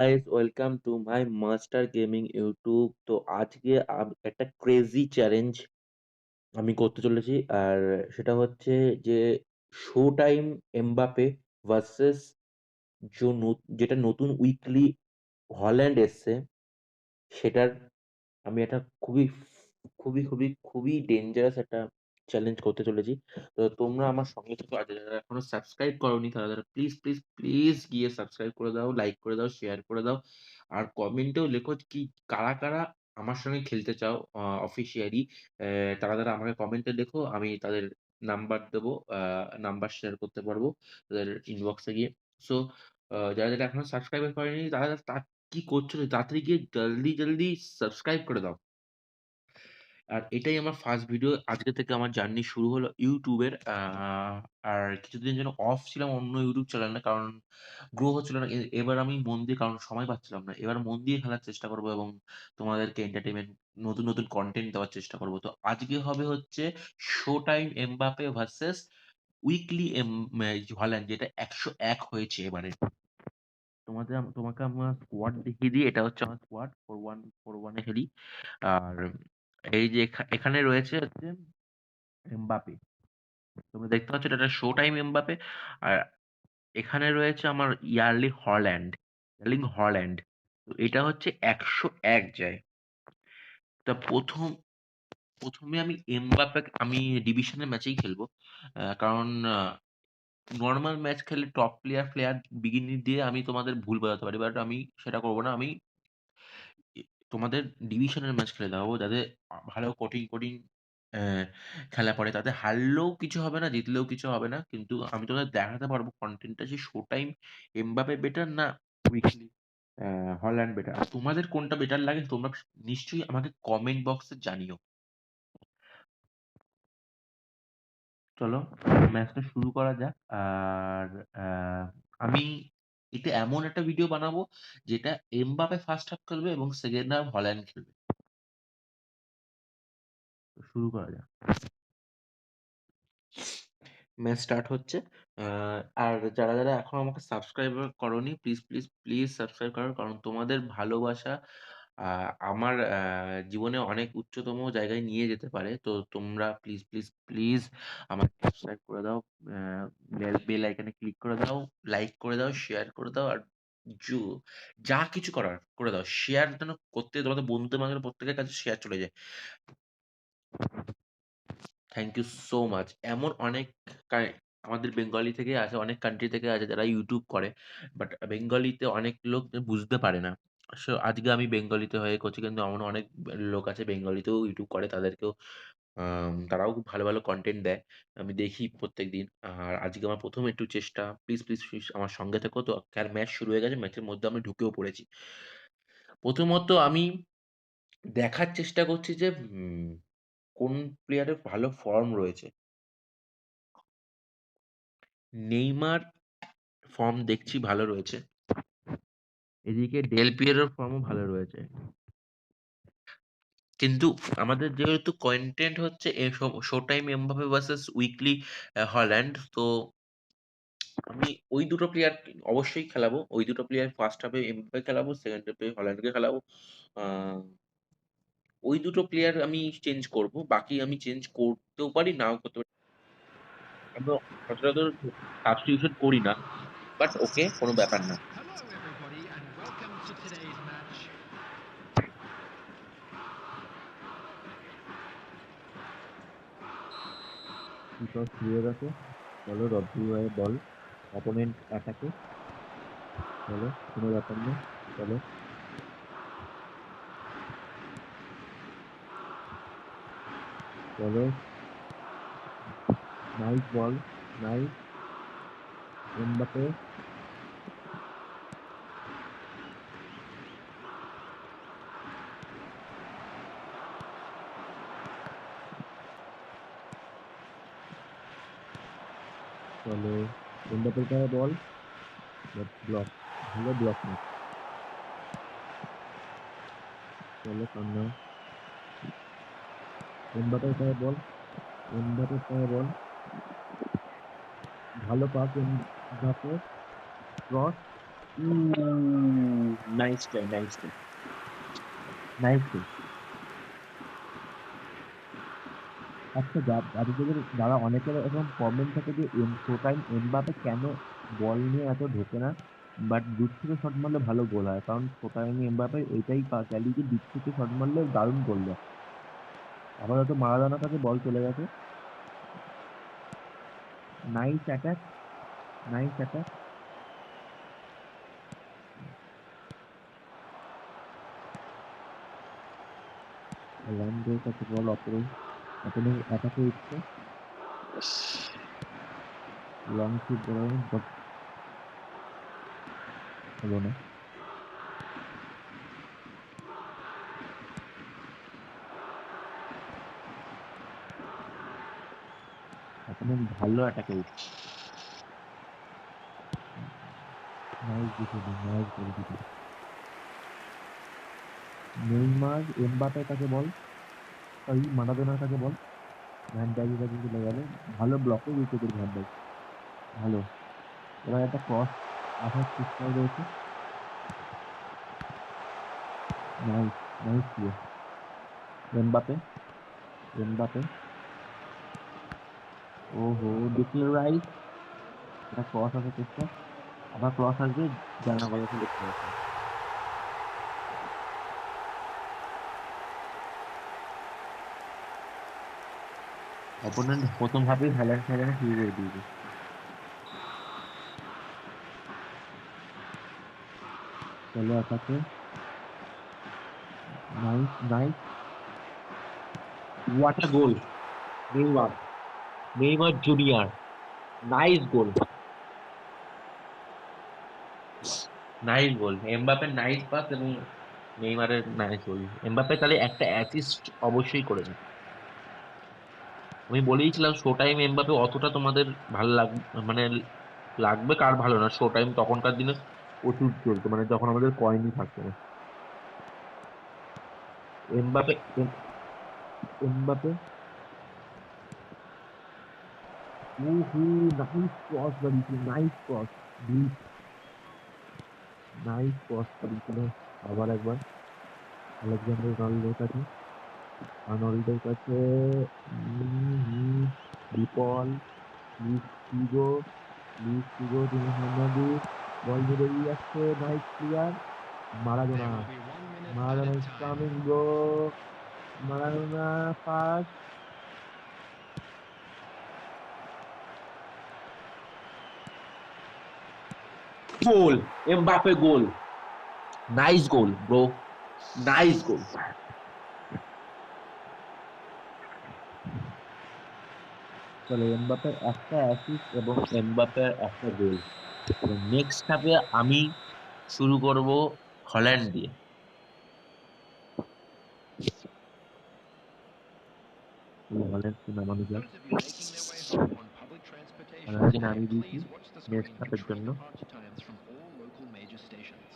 Guys welcome to my master gaming YouTube. তো আজকে একটা ক্রেজি চ্যালেঞ্জ আমি করতে চলেছি। আর সেটা হচ্ছে যে শো টাইম এমবাপে ভার্সেস যেটা নতুন উইকলি হল্যান্ড এসছে সেটার আমি একটা খুবই ডেঞ্জারাস একটা চ্যালেঞ্জ করতে চলেছি। তো তোমরা আমার সঙ্গে থেকো। আর যারা এখনো সাবস্ক্রাইব করোনি তারা প্লিজ গিয়ে সাবস্ক্রাইব করে দাও, লাইক করে দাও, শেয়ার করে দাও। আর কমেন্টেও লেখো কি কারা আমার সঙ্গে খেলতে চাও অফিসিয়ালি। তারা আমাকে কমেন্টে লেখো, আমি তাদের নাম্বার দেবো, নাম্বার শেয়ার করতে পারবো তাদের ইনবক্সে গিয়ে। সো যারা এখনো সাবস্ক্রাইব করেনি তারা কি করছো? তাড়াতাড়ি গিয়ে জলদি সাবস্ক্রাইব করে দাও। আর এটাই আমার ফার্স্ট ভিডিও। আজকে থেকে আমার জার্নি শুরু হলো ইউটিউবের। আর কিছুদিনের জন্য অফ ছিলাম অন্য ইউটিউব চ্যানেলে, কারণ গ্রো হচ্ছিল না। এবার আমি মন দিয়ে, কারণ সময় পাচ্ছিলাম না। এবার মন দিয়ে খেলার চেষ্টা করব এবং তোমাদেরকে এন্টারটেইনমেন্ট নতুন কনটেন্ট দেওয়ার চেষ্টা করব। তো আজকে হবে হচ্ছে শো টাইম এমবাপে ভার্সেস উইকলি হল্যান্ড, যেটা ১০১ হয়েছে এবারে। তোমাকে আমার স্কোয়াড দেখিয়ে দিই। এটা হচ্ছে আমার স্কোয়াড, 4-1 এ খেলি। আর এই যে এখানে রয়েছে হচ্ছে এমবাপে। তোমরা দেখতে পাচ্ছ এটা একটা শো টাইম এমবাপে। আর এখানে রয়েছে আমার ইয়ার্লিং হল্যান্ড। তো এটা হচ্ছে ১০১ যায়। তা প্রথমে আমি আমি ডিভিশনের ম্যাচেই খেলবো। কারণ নরমাল ম্যাচ খেললে টপ প্লেয়ার বিগিনিং দিয়ে আমি তোমাদের ভুল বোঝাতে পারি, বাট আমি সেটা করব না। আমি এ তোমাদের ডিভিশনের ম্যাচ খেলে দেখাবো, যাতে ভালো কঠিন অ্যা খেলা পড়ে। তাতে হারলেও কিছু হবে না, জিতলেও কিছু হবে না। কিন্তু আমি তোমাদের দেখাতে পারবো কনটেন্টটা যে শো টাইম এমবাপে বেটার না উইকলি হল্যান্ড বেটার। আর তোমাদের কোনটা বেটার লাগে তোমরা নিশ্চয়ই আমাকে কমেন্ট বক্সে জানিও। চলো ম্যাচটা শুরু করা যাক। আর আ আমি এটা এমন একটা ভিডিও বানাবো যেটা এমবাপে ফার্স্ট হাফ খেলবে এবং সেকেন্ড হাফ হল্যান্ড খেলবে। তো শুরু করা যাক। ম্যাচ স্টার্ট হচ্ছে। আ আর যারা এখনো আমাকে সাবস্ক্রাইব করোনি প্লিজ সাবস্ক্রাইব করো। কারণ তোমাদের ভালোবাসা আ আমার জীবনে অনেক উচ্চতম জায়গায় নিয়ে যেতে পারে। তো তোমরা প্লিজ আমাকে সাবস্ক্রাইব করে দাও। আ বেল আইকনে ক্লিক করে দাও, লাইক করে দাও, শেয়ার করে দাও। আর জু যা কিছু করার করে দাও। শেয়ার যেন তোমাদের বন্ধুদের মাঝে প্রত্যেকের কাছে শেয়ার চলে যায়। Thank you so much. এমন অনেক কাই আমাদের বেঙ্গলি থেকে আছে, অনেক কান্ট্রি থেকে আছে যারা ইউটিউব করে। বাট বেঙ্গলিতে অনেক লোক বুঝতে পারে না। সো আজকে আমি বেঙ্গলিতে হয়ে করছি, কিন্তু এমন অনেক লোক আছে বেঙ্গলিতেও ইউটিউব করে, তাদেরকেও তারাও খুব ভালো কনটেন্ট দেয়। আমি দেখি প্রত্যেকদিন। আর আজকে আমার ১ম একটু চেষ্টা। প্লিজ আমার সঙ্গে থেকো। তো আর ম্যাচ শুরু হয়ে গেছে। ম্যাচের মধ্যে আমি ঢুকেও পড়েছি। প্রথমত আমি দেখার চেষ্টা করছি যে কোন প্লেয়ারের ভালো ফর্ম রয়েছে। নেইমার ফর্ম দেখছি ভালো রয়েছে। এদিকে ডেল পিয়েরোর ফর্মও ভালো রয়েছে। কিন্তু আমাদের যেহেতু কনটেন্ট হচ্ছে শো টাইম এমবাপে ভার্সেস উইকলি হল্যান্ড, তো আমি ওই দুটো প্লেয়ার অবশ্যই খেলাবো। ওই দুটো প্লেয়ার ফার্স্ট হাফে এমবাপে খেলাবো, সেকেন্ড হাফে হল্যান্ডকে খেলাবো। আ ওই দুটো প্লেয়ার আমি চেঞ্জ করব। বাকি আমি চেঞ্জ করতেও পারি, নাও করতে পারি। আমি সচরাচর সাবস্টিটিউশন করি না। বাট ওকে, কোনো ব্যাপার না। Hello, everybody, and welcome to today's match. Toss শুরু হয়ে গেছে। চলো রদ্রিগের বল অপোনেন্ট অ্যাটাকে। চলো কোনো ব্যাপার না। চলো চলো নাইস বল, নাইস এমবাপে। চলো এমবাপের পায়ে বল, ব্লক, ভালো ব্লক ম্যাচ। চলো সামনে এমবাপের পায়ে বল, এমবাপের পায়ে বল, ভালো pass Mbappe, cross, nice try, nice try, nice try. আচ্ছা, যারা অনেকের এরকম প্রবলেম থাকে যে শো টাইম এমবাপে কেন বল নিয়ে এত ঢোকে না, বাট দূর থেকে শট মারলে ভালো গোল হয়, কারণ শো টাইম এমবাপে এইটাই ক্যালি যে দিক থেকে শট মারলে দারুণ গোল দেয়। আপাতত মারাদোনার কাছে বল চলে গেছে। Nice attack, nice attack. রোনালদোর কাছে বল, অপোনেন্ট অ্যাটাকে উঠছে, লং শুট বলার বাট হলো না। অপোনেন্ট ভালো অ্যাটাকে উঠছে। নাইস ডিফেন্ডিং, নাইস গোলকিপিং। নেইমার এমবাপের কাছে বল, সরি মারাদোনার কাছে বল, ভ্যান ডাইকের কাছে চলে গেল। ভালো ব্লকে উইকেটের ভ্যান ডাইক, ভালো। এবার একটা ক্রস আসার চেষ্টায় রয়েছে। Nice, nice play. Mbappe, Mbappe, ওহো, ডিক্লেন রাইস। একটা ক্রস আসার চেষ্টা, আবার ক্রস আসবে, জানা গলা থেকে ক্রস আসবে। অপোনেন্ট প্রথম হাফেই ভ্যালেন্স খেলানো শুরু করে দিয়েছে। চলো অ্যাটাকে, nice, nice, what a goal. Neymar, Neymar junior, nice goal, nice goal. এমবাপের নাইস পাস এবং নেইমারের নাইস গোল। এমবাপে তাহলে একটা অ্যাসিস্ট অবশ্যই করেছে। আমি বলেইছিলাম শো টাইম এমবাপে অতটা তোমাদের ভালো মানে লাগবে কার ভালো না। শো টাইম তখনকার দিনে প্রচুর চলতো, মানে যখন আমাদের কয়েনই থাকতো না। এমবাপে, এমবাপে, ওহো, নাইস ক্রস বাড়িয়েছিল, নাইস ক্রস, নাইস ক্রস বাড়িয়েছিল। আবার একবার আলেকজান্ডার আর্নল্ডের কাছে, আর্নল্ডের কাছে, বিপল, Luis Figo, Luis Figo, Tino Fernandez, ball ধরে এগিয়ে যাচ্ছে, nice clear. There Maradona, will be 1 minute Maradona added is time. Coming bro, Maradona pass, goal, Mbappe goal, nice goal bro, nice goal. চলো, এমবাপের একটা অ্যাসিস্ট এবং এমবাপের একটা গোল। Next হাফে আমি শুরু করব হল্যান্ড দিয়ে। হল্যান্ডকে নামানো যাক। Those of you making their way home on public transportation, হল্যান্ডকে নামিয়ে দিয়েছি please watch the next screen for হাফের train জন্য। departure times from all local major stations.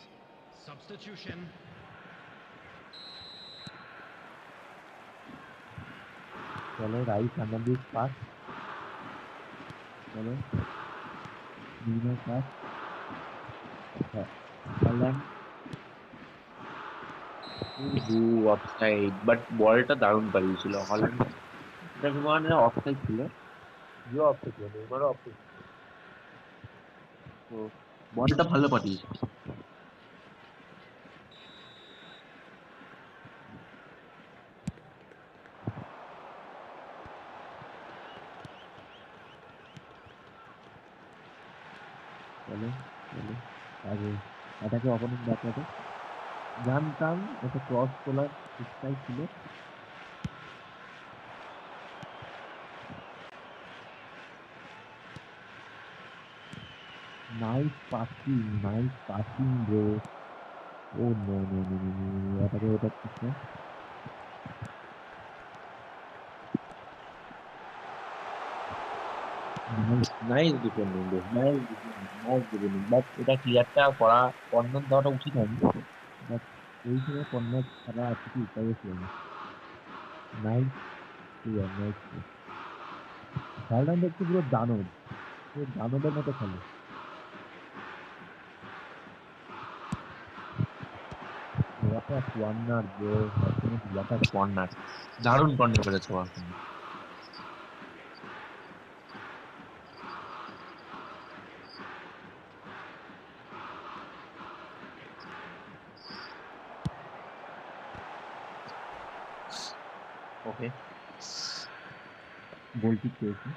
Substitution. চলো, রাইস ফার্নান্দেজ পাস, চলো, Neymar pass, Haaland, offside, but বলটা দারুণ পাঠিয়েছিল Holland. এটা মানে অফসাইড ছিল, যে অফসাইড ছিল, নেইমারও অফসাইড ছিল, তো বলটা ভালো পাঠিয়েছে। চলো, চলো, আগে এটাকে অপোনেন্ট ব্যাকআপে জানতাম এটা ক্রস তোলার চেষ্টাই ছিল। Nice passing, nice passing bro. Oh no no no no no, এটাকে ওটা চেষ্টা। Nice, nice defending bro, nice defending, nice defending, but এটা ক্লিয়ারটা করা, কর্নার দেওয়াটা উচিত হয়নি, বাট ওই সময় কর্নার ছাড়া আর কিছু উপায় ছিল না। Nice clear, nice clear. Haaland হচ্ছে পুরো দানব, পুরো দানবের মতো খেলে। What a corner, bro. What a corner. দারুণ কর্নার করেছে ওয়ার্কার। ওকে, গোলটি পেয়েছি।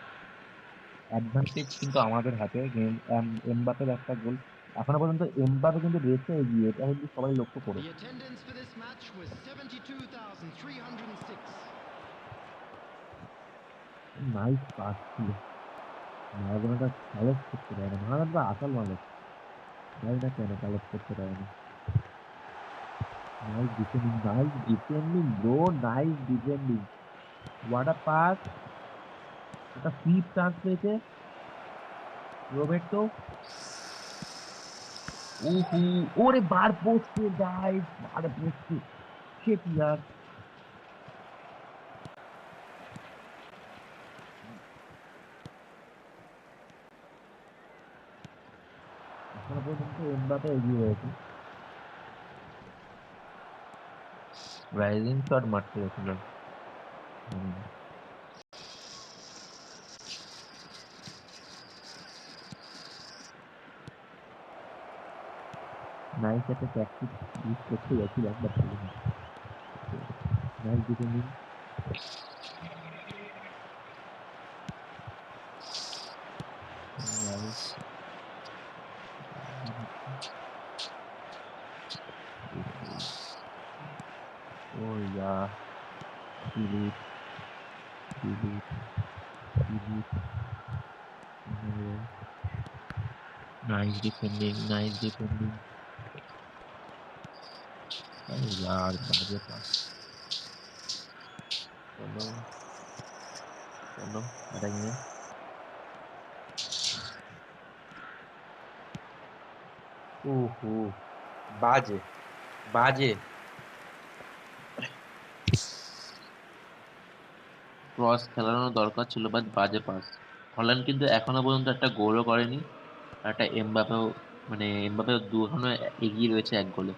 অ্যাডভান্টেজ কিন্তু আমাদের হাতে। এমবাপের একটা গোল, এখনো পর্যন্ত এমবাপে কিন্তু রেসে এগিয়ে, এটা কিন্তু সবাই লক্ষ্য করো। The attendance for this match was 72,306. Nice pass ছিল। মারাদোনাটা কালেক্ট করতে পারে না, মারাদোনা আসল মালিক, জানি না কেন কালেক্ট করতে পারে না। Nice defending, nice defending bro, nice defending. What a pass! একটা ফ্রি চান্স পেয়েছে রোবের্টো। উহু, ওরে বার পোস্টে, নাইস বার পোস্টে। শিট ইয়ার। এখনো পর্যন্ত এমবাপে এগিয়ে রয়েছে। রাইজিং শট মারতে গেছিল। নাইস একটা ট্যাকটিক ইউজ করতে গেছিলাম, but nice defending. Nice. Oh yeah, delete, delete, delete. Nice defending, nice defending. अरे यार बाजे पास। चलो चलो, हटेंगे। ओहो, বাজে বাজে ক্রস খেলানো দরকার ছিল, বাট বাজে পাস। হল্যান্ড কিন্তু এখনো পর্যন্ত একটা গোলও করেনি, আর একটা এমবাপেও, মানে এমবাপে দুখানে এগিয়ে রয়েছে এক গোলে।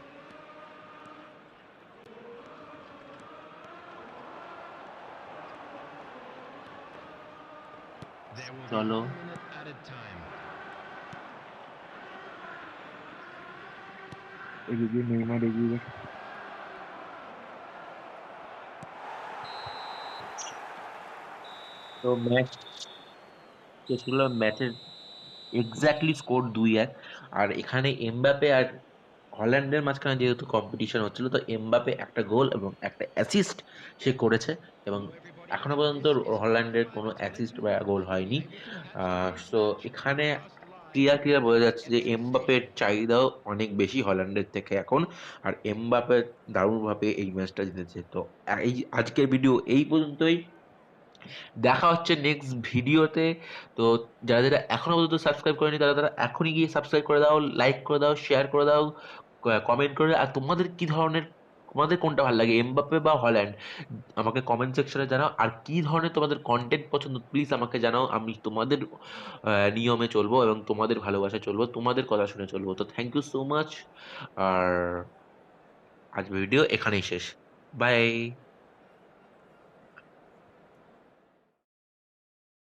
There will be চলো 1 minute added time. এদিকে নেইমার এগিয়ে গেছে। তো ম্যাচ শেষ হলো, ম্যাচের এক্স্যাক্টলি স্কোর 2-1। আর এখানে এমবাপে আর হল্যান্ডের মাঝখানে যেহেতু কম্পিটিশন হচ্ছিল, তো এমবাপে একটা গোল এবং একটা অ্যাসিস্ট সে করেছে, এবং Will everybody এখনো have পর্যন্ত this season হল্যান্ডের কোনো finalised and অ্যাসিস্ট into বা it? গোল হয়নি। Maybe it has to be this so match এখানে across the line. ক্লিয়ার বোঝা যাচ্ছে যে Every এমবাপের station. চাহিদাও অনেক বেশি হল্যান্ডের থেকে এখন। আর এমবাপে দারুণভাবে এই ম্যাচটা জিতেছে। তো এই আজকের ভিডিও এই পর্যন্তই। দেখা হচ্ছে নেক্সট ভিডিওতে। তো যারা যারা এখনো পর্যন্ত সাবস্ক্রাইব করেনি, তারা তারা এখনই গিয়ে সাবস্ক্রাইব করে দাও, লাইক করে দাও, শেয়ার করে দাও, কমেন্ট করে। আর তোমাদের কি ধরনের, তোমাদের কোনটা ভালো লাগে, এমবাপ্পে বা হল্যান্ড, আমাকে কমেন্ট সেকশনে জানাও। আর কি ধরনের তোমাদের কন্টেন্ট পছন্দ, প্লিজ আমাকে জানাও। আমি তোমাদের নিয়মে চলবো এবং তোমাদের ভালোবাসায় চলবো, তোমাদের কথা শুনে চলবো। তো থ্যাংক ইউ সো মাচ। আর আজ ভিডিও এখানেই শেষ। বাই।